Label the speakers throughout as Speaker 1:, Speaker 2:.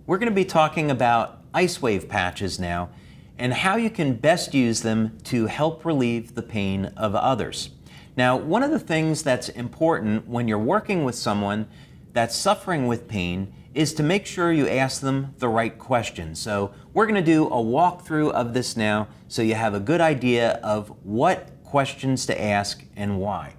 Speaker 1: We're going to be talking about ice wave patches now and how you can best use them to help relieve the pain of others. Now, one of the things that's important when you're working with someone that's suffering with pain is to make sure you ask them the right questions. So we're going to do a walkthrough of this now so you have a good idea of what questions to ask and why.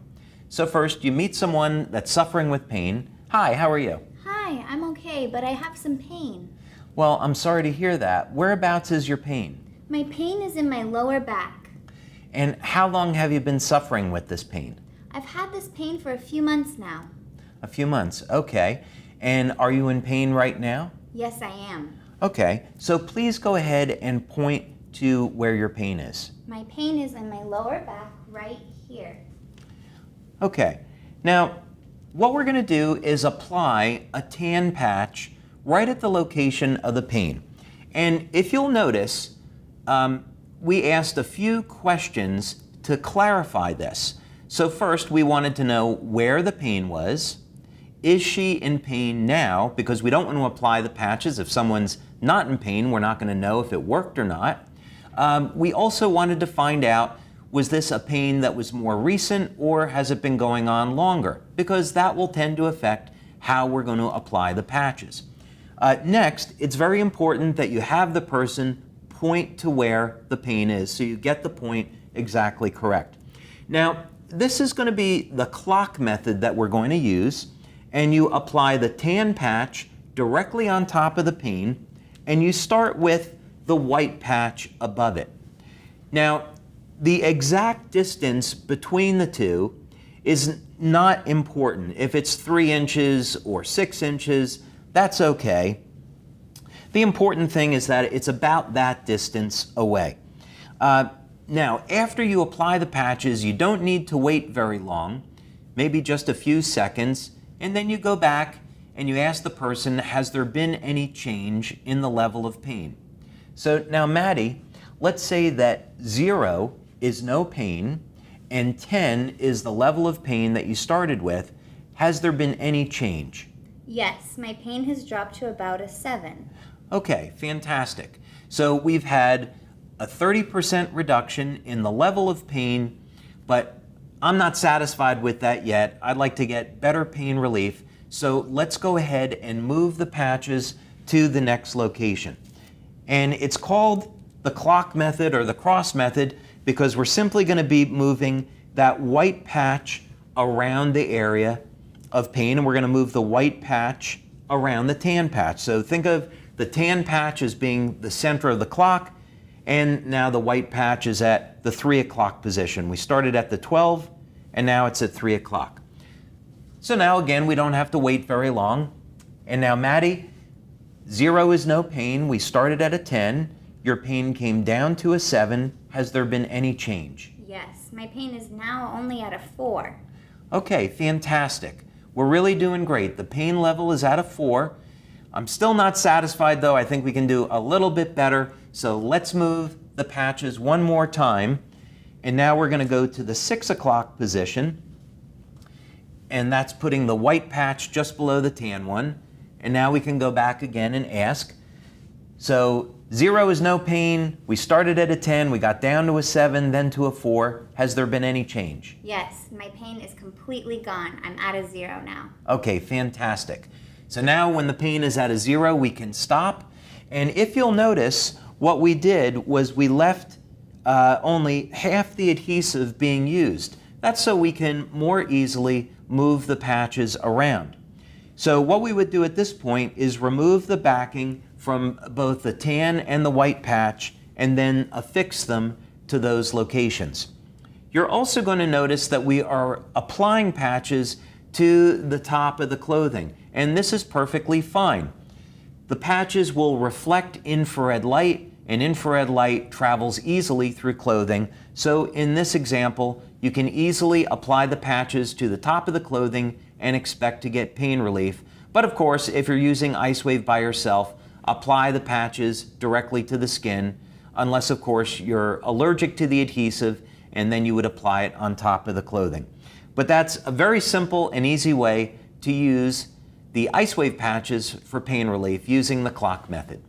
Speaker 1: So first, you meet someone that's suffering with pain. Hi, how are you?
Speaker 2: Hi, I'm okay, but I have some pain.
Speaker 1: Well, I'm sorry to hear that. Whereabouts is your pain?
Speaker 2: My pain is in my lower back.
Speaker 1: And how long have you been suffering with this pain?
Speaker 2: I've had this pain for a few months now.
Speaker 1: A few months, okay. And are you in pain right now?
Speaker 2: Yes, I am.
Speaker 1: Okay, so please go ahead and point to where your pain is.
Speaker 2: My pain is in my lower back right here.
Speaker 1: Okay, now what we're going to do is apply a tan patch right at the location of the pain. And if you'll notice, we asked a few questions to clarify this. So first, we wanted to know where the pain was. Is she in pain now? Because we don't want to apply the patches. If someone's not in pain, we're not going to know if it worked or not. We also wanted to find out, was this a pain that was more recent or has it been going on longer? Because that will tend to affect how we're going to apply the patches. Next, it's very important that you have the person point to where the pain is so you get the point exactly correct. Now, this is going to be the clock method that we're going to use, and you apply the tan patch directly on top of the pain, and you start with the white patch above it. Now, the exact distance between the two is not important. If it's 3 inches or 6 inches, that's okay. The important thing is that it's about that distance away. Now, after you apply the patches, you don't need to wait very long, maybe just a few seconds, and then you go back and you ask the person, has there been any change in the level of pain? So now, Maddie, let's say that 0 is no pain and 10 is the level of pain that you started with. Has there been any change?
Speaker 2: Yes, my pain has dropped to about a 7.
Speaker 1: Okay, fantastic. So we've had a 30% reduction in the level of pain, but I'm not satisfied with that yet. I'd like to get better pain relief. So let's go ahead and move the patches to the next location. And it's called the clock method or the cross method because we're simply going to be moving that white patch around the area of pain, and we're going to move the white patch around the tan patch. So think of the tan patch as being the center of the clock, and now the white patch is at the 3 o'clock position. We started at the 12, and now it's at 3 o'clock. So now again, we don't have to wait very long. And now, Maddie, 0 is no pain. We started at a 10. Your pain came down to a 7. Has there been any change?
Speaker 2: Yes, my pain is now only at a 4.
Speaker 1: Okay, fantastic. We're really doing great. The pain level is at a 4. I'm still not satisfied though. I think we can do a little bit better. So let's move the patches one more time. And now we're going to go to the 6 o'clock position. And that's putting the white patch just below the tan one. And now we can go back again and ask. So 0 is no pain. We started at a 10. We got down to a 7, then to a 4. Has there been any change?
Speaker 2: Yes, my pain is completely gone. I'm at a 0 now.
Speaker 1: Okay, fantastic. So now when the pain is at a 0, we can stop. And if you'll notice, what we did was we left only half the adhesive being used. That's so we can more easily move the patches around. So what we would do at this point is remove the backing from both the tan and the white patch and then affix them to those locations. You're also going to notice that we are applying patches to the top of the clothing, and this is perfectly fine. The patches will reflect infrared light, and infrared light travels easily through clothing. So in this example, you can easily apply the patches to the top of the clothing and expect to get pain relief. But of course, if you're using Ice Wave by yourself, apply the patches directly to the skin, unless of course you're allergic to the adhesive, and then you would apply it on top of the clothing. But that's a very simple and easy way to use the ice wave patches for pain relief using the clock method.